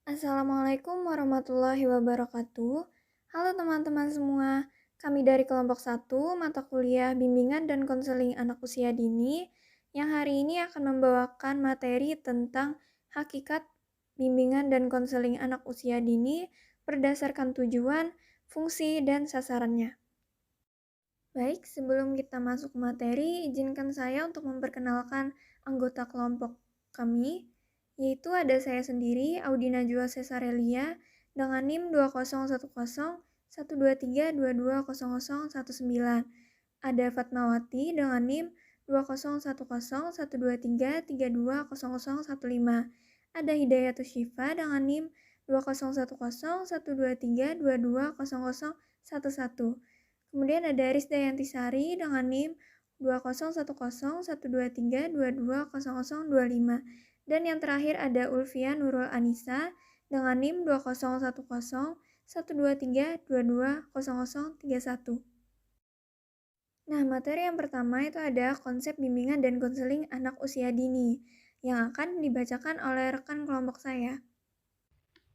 Assalamualaikum warahmatullahi wabarakatuh. Halo teman-teman semua, kami dari kelompok 1 mata kuliah Bimbingan dan Konseling Anak Usia Dini yang hari ini akan membawakan materi tentang hakikat bimbingan dan konseling anak usia dini berdasarkan tujuan, fungsi, dan sasarannya. Baik, sebelum kita masuk ke materi, izinkan saya untuk memperkenalkan anggota kelompok kami, yaitu ada saya sendiri, Audi Najwa Cesarelia, dengan NIM 2010123123220019. Ada Fatmawati dengan NIM 20101233320015. Ada Hidayatus Syifa dengan NIM 201013220011. Kemudian ada Risdayanti Sari dengan NIM 20101233220025. Dan yang terakhir ada Ulfia Nurul Anissa dengan NIM 20101233220031. Nah, materi yang pertama itu ada konsep bimbingan dan konseling anak usia dini yang akan dibacakan oleh rekan kelompok saya.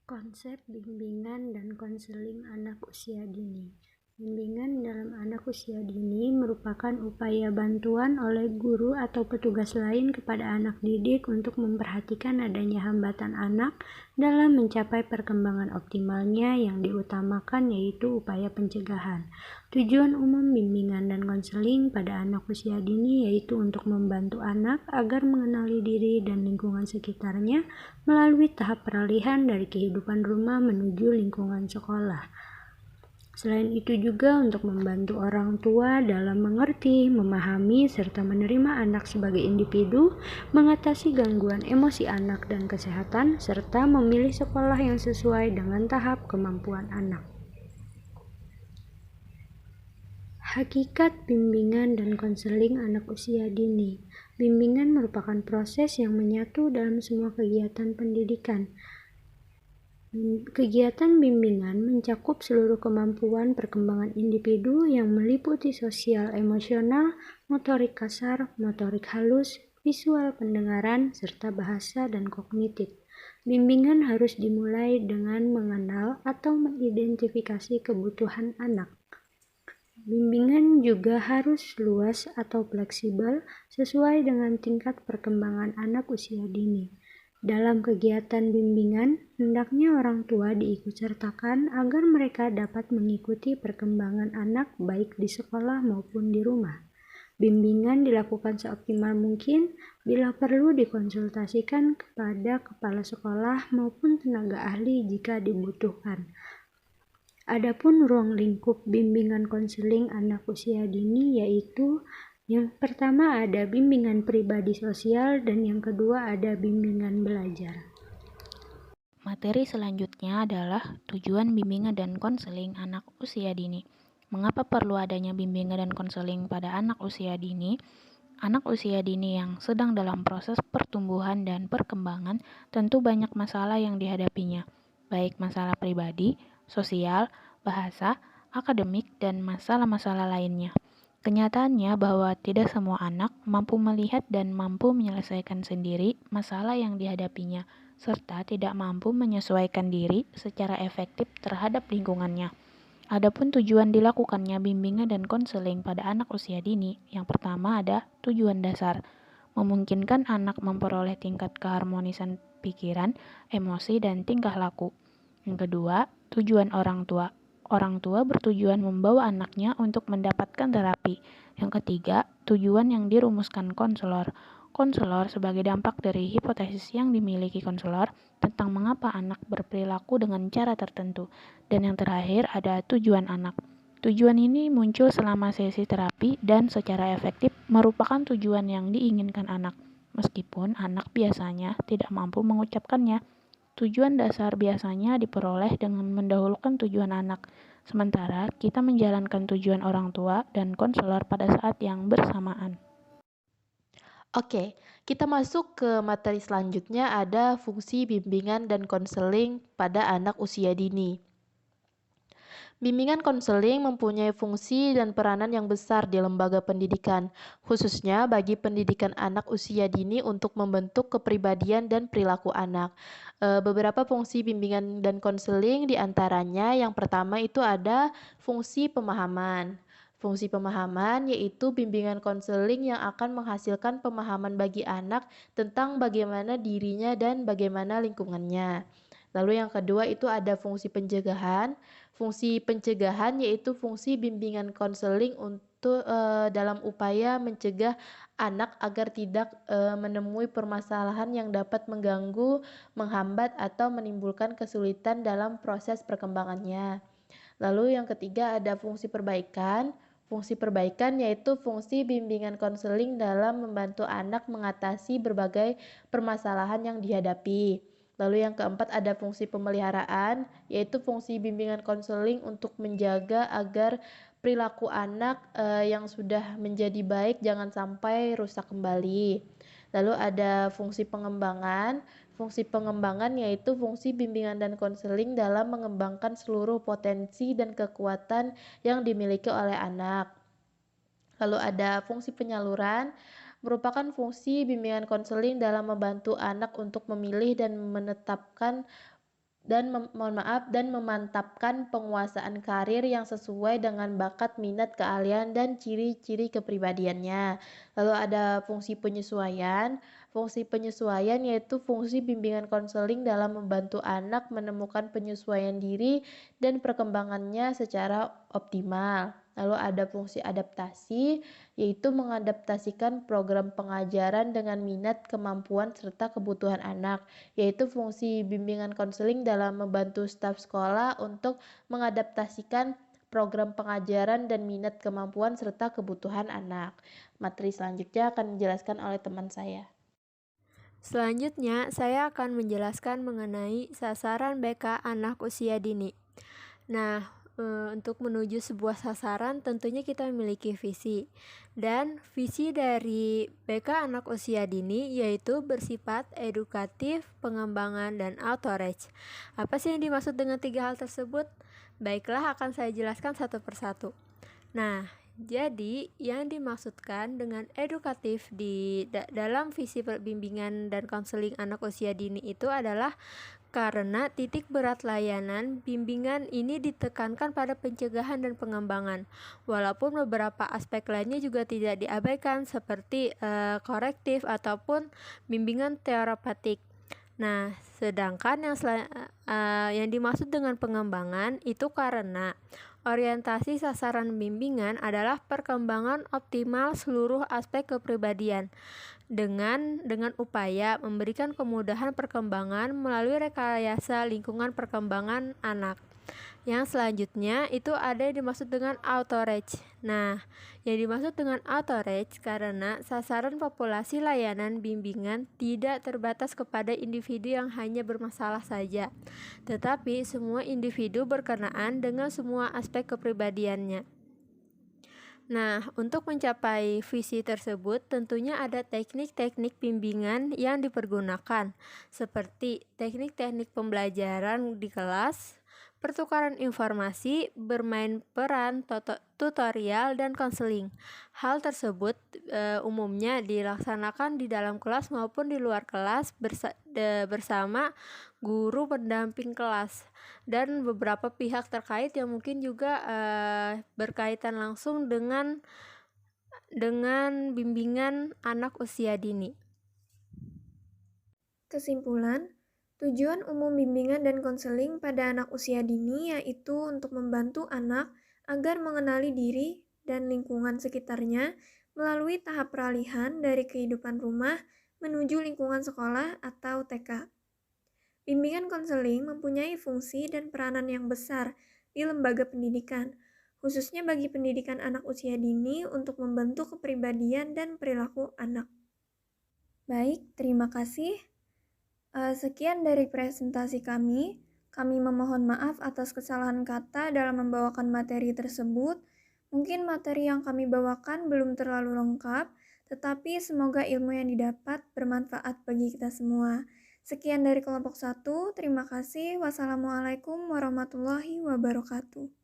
Konsep bimbingan dan konseling anak usia dini. Bimbingan dalam anak usia dini merupakan upaya bantuan oleh guru atau petugas lain kepada anak didik untuk memperhatikan adanya hambatan anak dalam mencapai perkembangan optimalnya yang diutamakan yaitu upaya pencegahan. Tujuan umum bimbingan dan konseling pada anak usia dini yaitu untuk membantu anak agar mengenali diri dan lingkungan sekitarnya melalui tahap peralihan dari kehidupan rumah menuju lingkungan sekolah. Selain itu juga untuk membantu orang tua dalam mengerti, memahami, serta menerima anak sebagai individu, mengatasi gangguan emosi anak dan kesehatan, serta memilih sekolah yang sesuai dengan tahap kemampuan anak. Hakikat bimbingan dan konseling anak usia dini. Bimbingan merupakan proses yang menyatu dalam semua kegiatan pendidikan. Kegiatan bimbingan mencakup seluruh kemampuan perkembangan individu yang meliputi sosial, emosional, motorik kasar, motorik halus, visual pendengaran, serta bahasa dan kognitif. Bimbingan harus dimulai dengan mengenal atau mengidentifikasi kebutuhan anak. Bimbingan juga harus luas atau fleksibel sesuai dengan tingkat perkembangan anak usia dini. Dalam kegiatan bimbingan, hendaknya orang tua diikutsertakan agar mereka dapat mengikuti perkembangan anak baik di sekolah maupun di rumah. Bimbingan dilakukan seoptimal mungkin, bila perlu dikonsultasikan kepada kepala sekolah maupun tenaga ahli jika dibutuhkan. Adapun ruang lingkup bimbingan konseling anak usia dini yaitu yang pertama ada bimbingan pribadi sosial dan yang kedua ada bimbingan belajar. Materi selanjutnya adalah tujuan bimbingan dan konseling anak usia dini. Mengapa perlu adanya bimbingan dan konseling pada anak usia dini? Anak usia dini yang sedang dalam proses pertumbuhan dan perkembangan tentu banyak masalah yang dihadapinya, baik masalah pribadi, sosial, bahasa, akademik, dan masalah-masalah lainnya. Kenyataannya bahwa tidak semua anak mampu melihat dan mampu menyelesaikan sendiri masalah yang dihadapinya, serta tidak mampu menyesuaikan diri secara efektif terhadap lingkungannya. Adapun tujuan dilakukannya bimbingan dan konseling pada anak usia dini, yang pertama ada tujuan dasar, memungkinkan anak memperoleh tingkat keharmonisan pikiran, emosi, dan tingkah laku. Yang kedua, tujuan orang tua. Orang tua bertujuan membawa anaknya untuk mendapatkan terapi. Yang ketiga, tujuan yang dirumuskan konselor. Konselor sebagai dampak dari hipotesis yang dimiliki konselor tentang mengapa anak berperilaku dengan cara tertentu. Dan yang terakhir ada tujuan anak. Tujuan ini muncul selama sesi terapi dan secara efektif merupakan tujuan yang diinginkan anak, meskipun anak biasanya tidak mampu mengucapkannya. Tujuan dasar biasanya diperoleh dengan mendahulukan tujuan anak, sementara kita menjalankan tujuan orang tua dan konselor pada saat yang bersamaan. Oke, kita masuk ke materi selanjutnya ada fungsi bimbingan dan konseling pada anak usia dini. Bimbingan konseling mempunyai fungsi dan peranan yang besar di lembaga pendidikan, khususnya bagi pendidikan anak usia dini untuk membentuk kepribadian dan perilaku anak. Beberapa fungsi bimbingan dan konseling diantaranya yang pertama itu ada fungsi pemahaman. Fungsi pemahaman yaitu bimbingan konseling yang akan menghasilkan pemahaman bagi anak tentang bagaimana dirinya dan bagaimana lingkungannya. Lalu yang kedua itu ada fungsi pencegahan. Fungsi pencegahan yaitu fungsi bimbingan konseling untuk dalam upaya mencegah anak agar tidak menemui permasalahan yang dapat mengganggu, menghambat atau menimbulkan kesulitan dalam proses perkembangannya. Lalu yang ketiga ada fungsi perbaikan. Fungsi perbaikan yaitu fungsi bimbingan konseling dalam membantu anak mengatasi berbagai permasalahan yang dihadapi. Lalu yang keempat ada fungsi pemeliharaan, yaitu fungsi bimbingan konseling untuk menjaga agar perilaku anak yang sudah menjadi baik jangan sampai rusak kembali. Lalu ada fungsi pengembangan. Fungsi pengembangan yaitu fungsi bimbingan dan konseling dalam mengembangkan seluruh potensi dan kekuatan yang dimiliki oleh anak. Lalu ada fungsi penyaluran, merupakan fungsi bimbingan konseling dalam membantu anak untuk memilih dan menetapkan dan memantapkan penguasaan karir yang sesuai dengan bakat, minat, keahlian, dan ciri-ciri kepribadiannya. Lalu ada fungsi penyesuaian. Fungsi penyesuaian yaitu fungsi bimbingan konseling dalam membantu anak menemukan penyesuaian diri dan perkembangannya secara optimal. Lalu ada fungsi adaptasi, yaitu mengadaptasikan program pengajaran dengan minat, kemampuan, serta kebutuhan anak, yaitu fungsi bimbingan konseling dalam membantu staf sekolah untuk mengadaptasikan program pengajaran dan minat, kemampuan, serta kebutuhan anak. Materi selanjutnya akan dijelaskan oleh teman saya. Selanjutnya, saya akan menjelaskan mengenai sasaran BK anak usia dini. Nah, untuk menuju sebuah sasaran tentunya kita memiliki visi. Dan visi dari BK anak usia dini yaitu bersifat edukatif, pengembangan, dan outreach. Apa sih yang dimaksud dengan tiga hal tersebut? Baiklah, akan saya jelaskan satu persatu. Nah, jadi yang dimaksudkan dengan edukatif di dalam visi bimbingan dan konseling anak usia dini itu adalah karena titik berat layanan bimbingan ini ditekankan pada pencegahan dan pengembangan, walaupun beberapa aspek lainnya juga tidak diabaikan seperti korektif ataupun bimbingan terapeutik. Nah, sedangkan yang dimaksud dengan pengembangan itu karena orientasi sasaran bimbingan adalah perkembangan optimal seluruh aspek kepribadian dengan upaya memberikan kemudahan perkembangan melalui rekayasa lingkungan perkembangan anak. Yang selanjutnya itu ada yang dimaksud dengan outreach. Nah, yang dimaksud dengan outreach karena sasaran populasi layanan bimbingan tidak terbatas kepada individu yang hanya bermasalah saja, tetapi semua individu berkenaan dengan semua aspek kepribadiannya. Nah, untuk mencapai visi tersebut tentunya ada teknik-teknik bimbingan yang dipergunakan, seperti teknik-teknik pembelajaran di kelas, pertukaran informasi, bermain peran, tutorial, dan konseling. Hal tersebut umumnya dilaksanakan di dalam kelas maupun di luar kelas bersama guru pendamping kelas dan beberapa pihak terkait yang mungkin juga berkaitan langsung dengan bimbingan anak usia dini. Kesimpulan, tujuan umum bimbingan dan konseling pada anak usia dini yaitu untuk membantu anak agar mengenali diri dan lingkungan sekitarnya melalui tahap peralihan dari kehidupan rumah menuju lingkungan sekolah atau TK. Bimbingan konseling mempunyai fungsi dan peranan yang besar di lembaga pendidikan, khususnya bagi pendidikan anak usia dini untuk membentuk kepribadian dan perilaku anak. Baik, terima kasih. Sekian dari presentasi kami. Kami memohon maaf atas kesalahan kata dalam membawakan materi tersebut. Mungkin materi yang kami bawakan belum terlalu lengkap, tetapi semoga ilmu yang didapat bermanfaat bagi kita semua. Sekian dari kelompok 1, terima kasih. Wassalamualaikum warahmatullahi wabarakatuh.